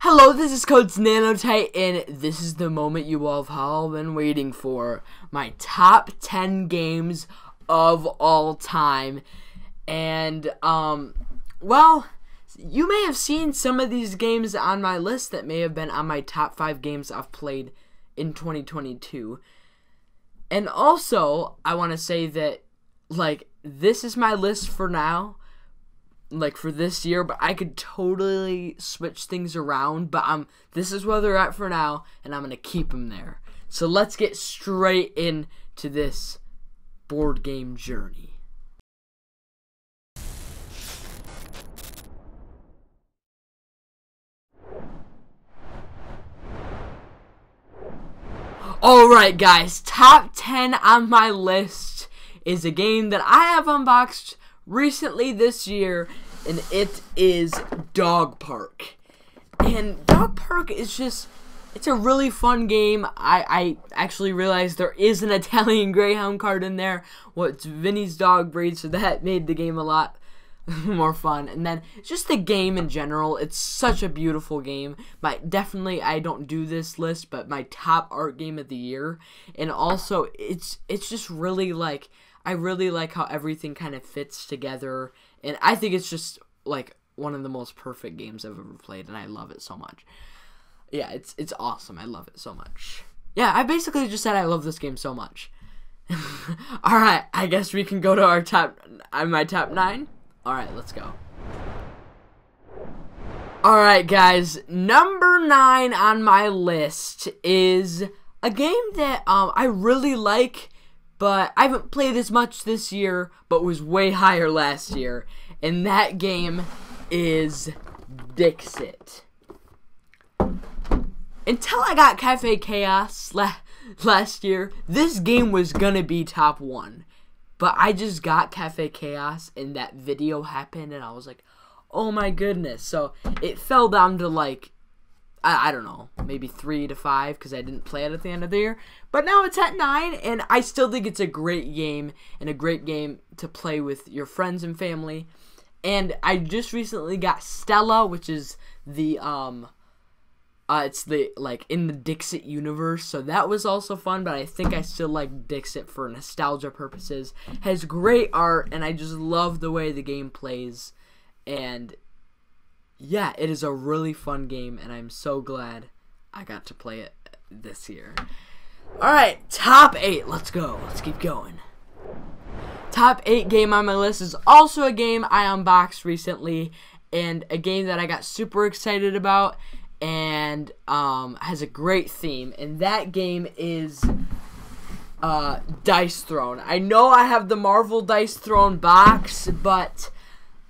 Hello, this is Coach Nanotite, and this is the moment you all have all been waiting for. My top 10 games of all time. And, well, you may have seen some of these games on my list that may have been on my top 5 games I've played in 2022. And also, I want to say that, this is my list for now. For this year, but I could totally switch things around, but this is where they're at for now, and I'm going to keep them there. So let's get straight into this board game journey. Alright guys, top 10 on my list is a game that I have unboxed recently this year, and it is Dog Park. And Dog Park is it's a really fun game. I actually realized there is an Italian Greyhound card in there. Well, it's Vinny's dog breed, so that made the game a lot more fun. And then just the game in general, it's such a beautiful game. Definitely, I don't do this list, but my top art game of the year. And also, it's just really I really like how everything kind of fits together, and I think it's just one of the most perfect games I've ever played, and I love it so much. Yeah, it's awesome. I love it so much. Yeah, I basically just said I love this game so much. All right, I guess we can go to my top 9. All right, let's go. All right, guys, number 9 on my list is a game that I really like, but I haven't played as much this year, but was way higher last year. And that game is Dixit. Until I got Cafe Chaos last year, this game was gonna be top 1. But I just got Cafe Chaos, and that video happened, and I was like, oh my goodness. So it fell down to I don't know, maybe 3 to 5, because I didn't play it at the end of the year. But now it's at 9, and I still think it's a great game, and a great game to play with your friends and family. And I just recently got Stella, which is the, it's in the Dixit universe, so that was also fun, but I think I still like Dixit for nostalgia purposes. Has great art, and I just love the way the game plays, and yeah, it is a really fun game, and I'm so glad I got to play it this year. Alright, top 8. Let's go. Let's keep going. Top 8 game on my list is also a game I unboxed recently, and a game that I got super excited about, and has a great theme, and that game is Dice Throne. I know I have the Marvel Dice Throne box, but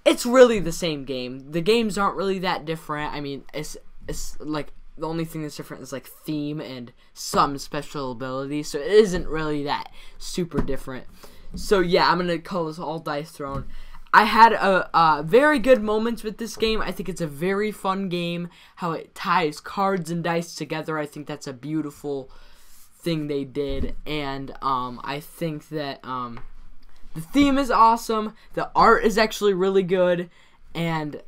it's really the same game. The games aren't really that different. I mean, it's the only thing that's different is theme and some special abilities. So it isn't really that super different. So yeah, I'm gonna call this all Dice Throne. I had a very good moments with this game. I think it's a very fun game. How it ties cards and dice together. I think that's a beautiful thing they did, and I think that the theme is awesome, the art is actually really good, and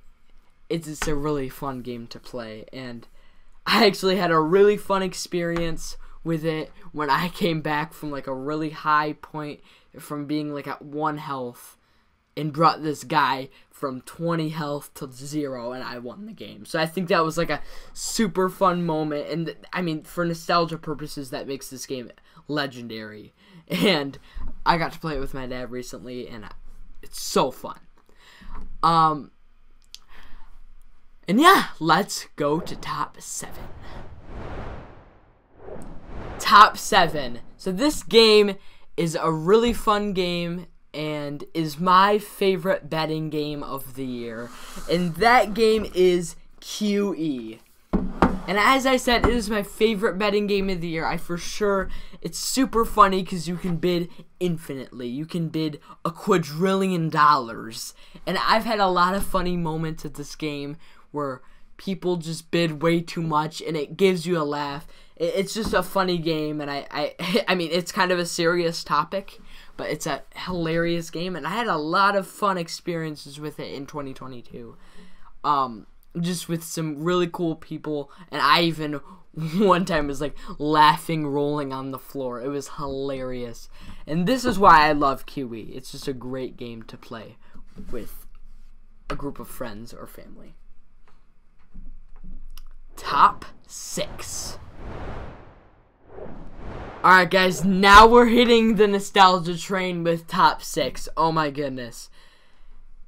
it's a really fun game to play, and I actually had a really fun experience with it when I came back from a really high point from being at 1 health and brought this guy from 20 health to 0, and I won the game. So I think that was a super fun moment, and I mean, for nostalgia purposes, that makes this game legendary. And I got to play it with my dad recently, and it's so fun. And yeah, let's go to top 7. Top 7. So this game is a really fun game, and is my favorite betting game of the year. And that game is QE. And as I said, it is my favorite betting game of the year. It's super funny because you can bid infinitely. You can bid $1 quadrillion. And I've had a lot of funny moments at this game where people just bid way too much, and it gives you a laugh. It's just a funny game, and I mean, it's kind of a serious topic, but it's a hilarious game, and I had a lot of fun experiences with it in 2022. just with some really cool people, and I even one time was like laughing, rolling on the floor. It was hilarious, and this is why I love QE. It's just a great game to play with a group of friends or family. Top 6. Alright guys, now we're hitting the nostalgia train with top 6. Oh my goodness.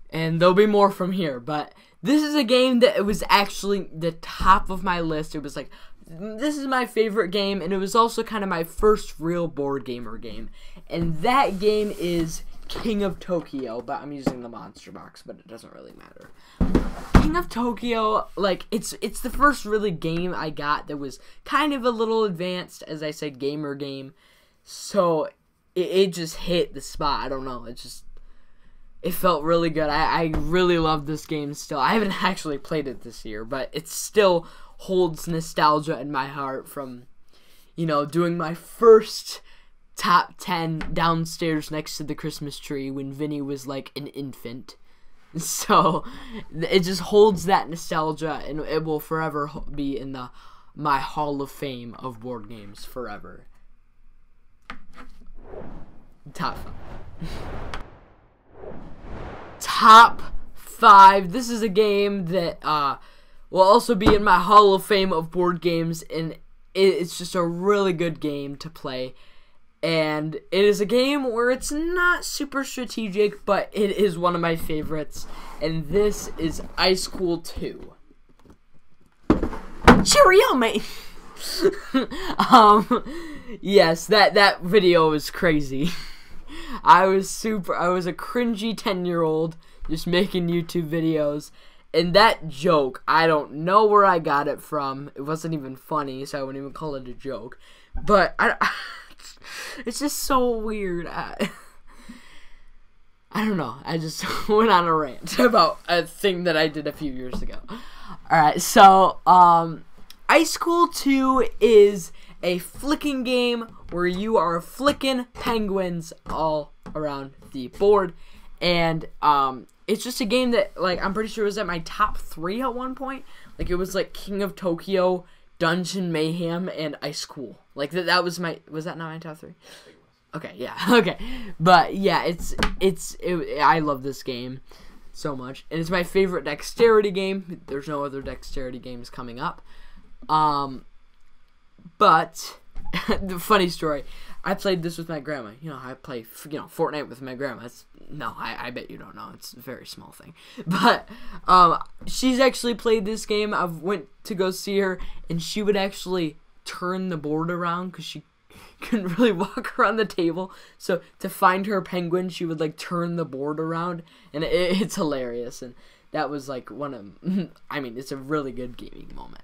And there'll be more from here, but this is a game that it was actually the top of my list. It was like, this is my favorite game, and it was also kind of my first real board gamer game. And that game is King of Tokyo, but I'm using the Monster Box, but it doesn't really matter. King of Tokyo, like, it's the first really game I got that was kind of a little advanced, as I said, gamer game. So it just hit the spot. I don't know. It felt really good. I really love this game still. I haven't actually played it this year, but it still holds nostalgia in my heart from, you know, doing my first top 10 downstairs next to the Christmas tree when Vinny was like an infant. So it just holds that nostalgia, and it will forever be in my Hall of Fame of board games forever. Top 5. Top 5. This is a game that will also be in my Hall of Fame of board games, and it's just a really good game to play. And it is a game where it's not super strategic, but it is one of my favorites. And this is Ice Cool 2. Cheerio, mate! Yes, that video was crazy. I was a cringy 10-year-old just making YouTube videos. And that joke, I don't know where I got it from. It wasn't even funny, so I wouldn't even call it a joke. But it's just so weird. I don't know. I just went on a rant about a thing that I did a few years ago. Alright, so, Ice Cool 2 is a flicking game where you are flicking penguins all around the board. And, it's just a game that, like, I'm pretty sure was at my top 3 at one point. Like, it was, like, King of Tokyo, Dungeon Mayhem, and Ice Cool. Like, that was my, was that not my top 3? Okay, yeah, okay. But, yeah, I love this game so much. And it's my favorite dexterity game. There's no other dexterity games coming up. But, the funny story, I played this with my grandma. You know, I play, Fortnite with my grandma. I bet you don't know. It's a very small thing. But, she's actually played this game. I went to go see her, and she would actually turn the board around because she couldn't really walk around the table. So, to find her penguin, she would, like, turn the board around, and it's hilarious. And that was, like, it's a really good gaming moment.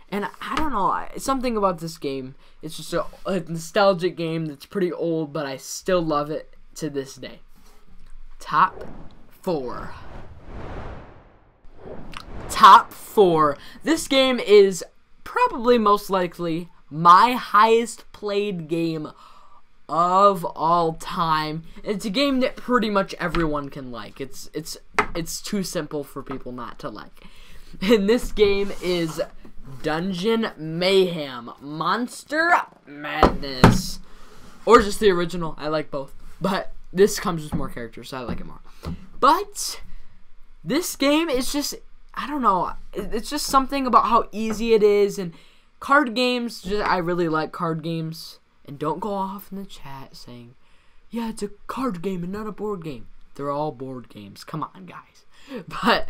And I don't know, something about this game, it's just a nostalgic game that's pretty old, but I still love it to this day. Top 4. Top 4. This game is probably most likely my highest played game of all time. It's a game that pretty much everyone can like. It's too simple for people not to like. And this game is Dungeon Mayhem Monster Madness, or just the original. I like both, but this comes with more characters, so I like it more. But this game is just, I don't know, it's just something about how easy it is. And card games, I really like card games. And don't go off in the chat saying, yeah, it's a card game and not a board game. They're all board games. Come on, guys. But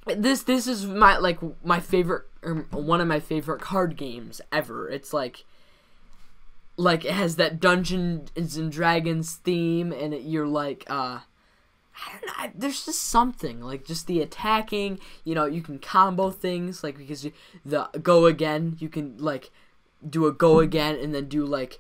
this is my favorite, or one of my favorite card games ever. It's like it has that Dungeons and Dragons theme, and you're like, I don't know, there's just something, like, just the attacking, you can combo things, like, because the go again, you can, like, do a go again, and then do, like,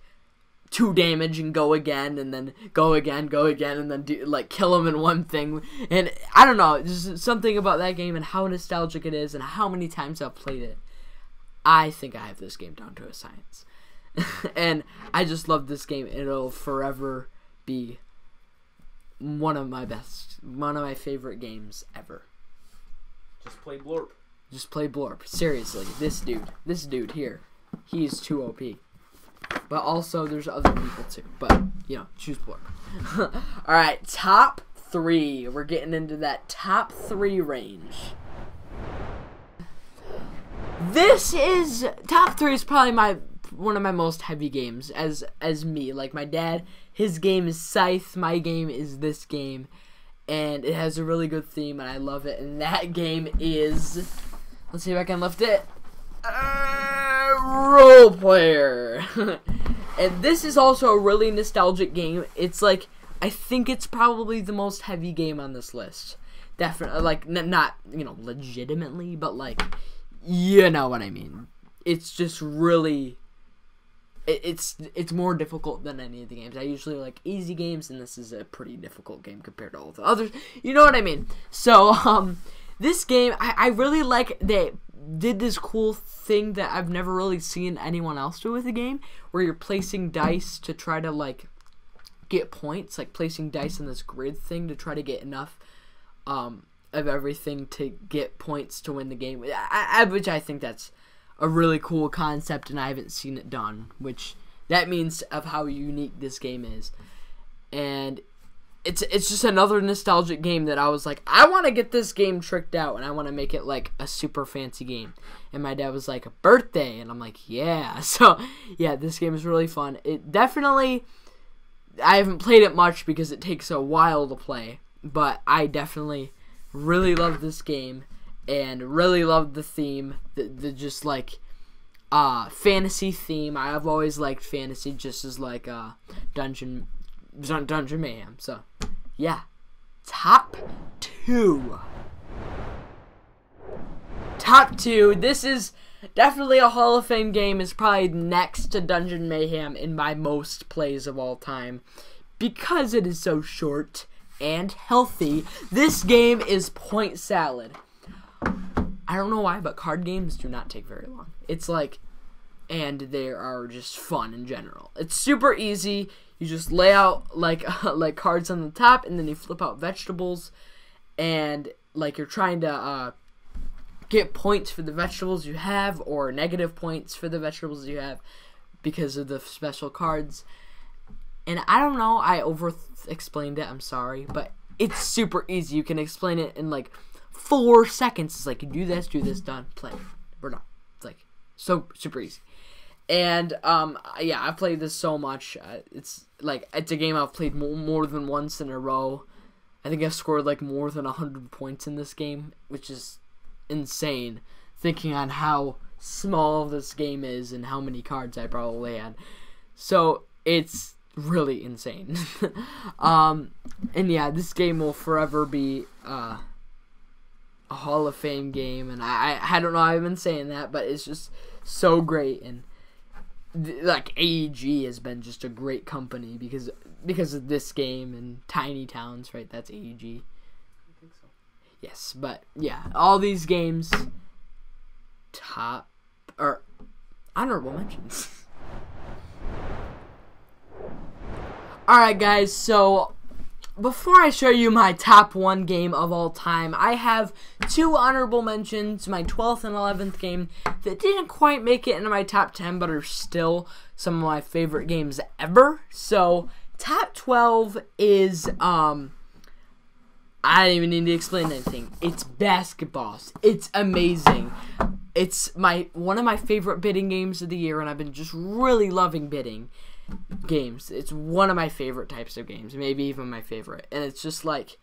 2 damage and go again, and then go again, and then do, like, kill them in one thing. And I don't know, just something about that game and how nostalgic it is and how many times I've played it. I think I have this game down to a science. And I just love this game. It'll forever be one of my favorite games ever. Just play Blorp. Just play Blorp. Seriously, this dude here, he's too OP. But also, there's other people too. But, you know, choose Blorp. Alright, top 3. We're getting into that top 3 range. Top 3 is probably one of my most heavy games as me. Like, my dad, his game is Scythe, my game is this game. And it has a really good theme, and I love it. And that game is, let's see if I can lift it, Role Player. And this is also a really nostalgic game. It's like, I think it's probably the most heavy game on this list. Definitely, like, not, you know, legitimately, but like, you know what I mean. It's just really, it's more difficult than any of the games. I usually like easy games, and this is a pretty difficult game compared to all the others. You know what I mean? So, this game, I really like that did this cool thing that I've never really seen anyone else do with a game, where you're placing dice to try to, like, get points, like placing dice in this grid thing to try to get enough, of everything to get points to win the game. Which I think that's a really cool concept, and I haven't seen it done, which that means of how unique this game is. And it's just another nostalgic game that I was like, I want to get this game tricked out, and I want to make it like a super fancy game. And my dad was like, a birthday, and I'm like, yeah. So yeah, this game is really fun. It definitely, I haven't played it much because it takes a while to play, but I definitely really love this game and really love the theme, the just like fantasy theme. I've always liked fantasy just as like Dungeon Mayhem. So yeah, top 2. This is definitely a Hall of Fame game. It's probably next to Dungeon Mayhem in my most plays of all time because it is so short and healthy. This game is Point Salad. I don't know why, but card games do not take very long. It's like, and they are just fun in general. It's super easy. You just lay out like like cards on the top, and then you flip out vegetables, and like you're trying to get points for the vegetables you have, or negative points for the vegetables you have because of the special cards. And I don't know, I over-explained it, I'm sorry, but it's super easy. You can explain it in like 4 seconds. It's like, you do this, done, play. We're done. It's like, so super easy. And, yeah, I've played this so much. It's a game I've played more than once in a row. I think I've scored like more than 100 points in this game, which is insane, thinking on how small this game is and how many cards I probably had. So, it's really insane. And yeah, this game will forever be a Hall of Fame game, and I don't know, I've been saying that, but it's just so great. And like AEG has been just a great company because of this game and Tiny Towns, right? That's AEG. I think so. Yes, but yeah, all these games, top or honorable mentions. Alright guys, so before I show you my top 1 game of all time, I have 2 honorable mentions, my 12th and 11th game that didn't quite make it into my top 10, but are still some of my favorite games ever. So, top 12 is, I don't even need to explain anything. It's Basketballs. It's amazing. It's one of my favorite bidding games of the year, and I've been just really loving bidding games. It's one of my favorite types of games, maybe even my favorite. And it's just like,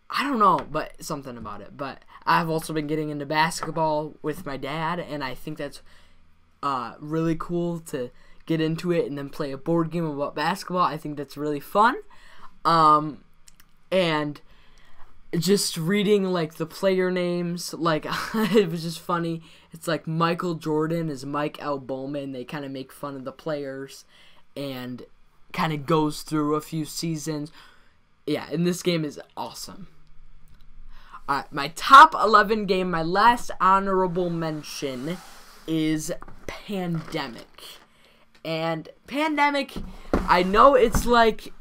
I don't know, but something about it. But I've also been getting into basketball with my dad, and I think that's really cool to get into it and then play a board game about basketball. I think that's really fun. And just reading like the player names, like it was just funny. It's like Michael Jordan is Mike L. Bowman. They kind of make fun of the players and kind of goes through a few seasons. Yeah, and this game is awesome. Alright, my top 11 game, my last honorable mention is Pandemic. And Pandemic, I know it's like,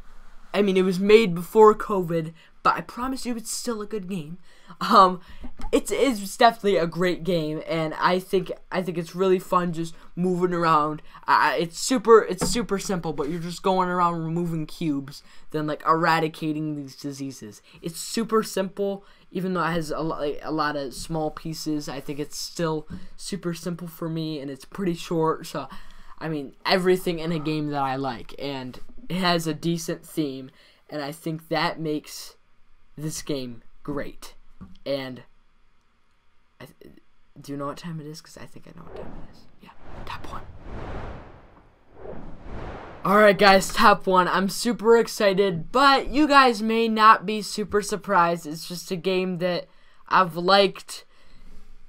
I mean, it was made before COVID, but I promise you it's still a good game. It's definitely a great game, and I think it's really fun just moving around. It's super simple, but you're just going around removing cubes, then like eradicating these diseases. It's super simple, even though it has a lot of small pieces. I think it's still super simple for me, and it's pretty short. So, I mean, everything in a game that I like, and it has a decent theme, and I think that makes this game great. And do you know what time it is? Because I think I know what time it is. Yeah, top 1. Alright guys, top 1. I'm super excited, but you guys may not be super surprised. It's just a game that I've liked,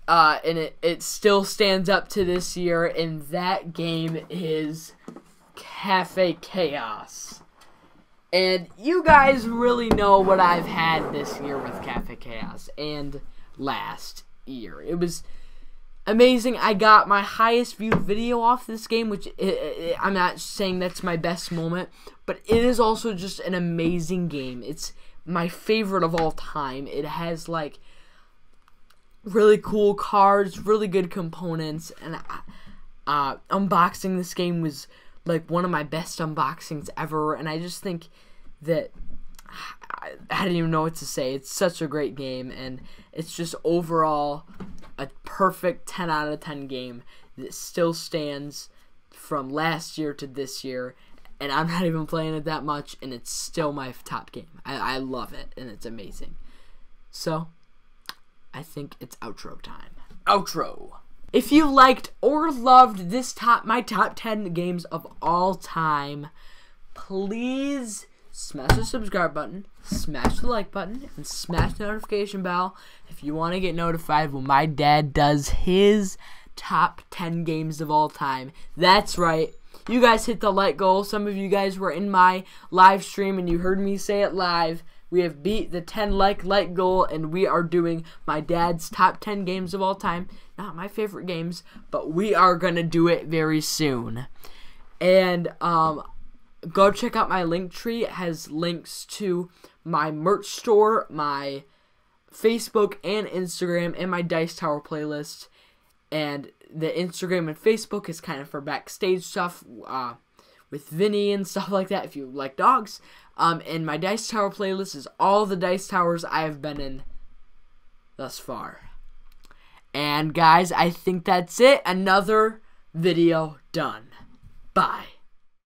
and it still stands up to this year, and that game is Cafe Chaos. And you guys really know what I've had this year with Cafe Chaos, and last year. It was amazing. I got my highest viewed video off this game, which I'm not saying that's my best moment, but it is also just an amazing game. It's my favorite of all time. It has like really cool cards, really good components, and unboxing this game was like one of my best unboxings ever, and I just think that I don't even know what to say. It's such a great game, and it's just overall a perfect 10 out of 10 game that still stands from last year to this year, and I'm not even playing it that much, and it's still my top game. I love it, and it's amazing. So, I think it's outro time. Outro! If you liked or loved this my top 10 games of all time, please smash the subscribe button, smash the like button, and smash the notification bell if you want to get notified when my dad does his top 10 games of all time. That's right. You guys hit the like goal. Some of you guys were in my live stream and you heard me say it live. We have beat the 10 like goal, and we are doing my dad's top 10 games of all time. Not my favorite games, but we are going to do it very soon. And go check out my link tree. It has links to my merch store, my Facebook and Instagram, and my Dice Tower playlist. And the Instagram and Facebook is kind of for backstage stuff with Vinny and stuff like that if you like dogs. And my Dice Tower playlist is all the Dice Towers I have been in thus far. And guys, I think that's it. Another video done. Bye.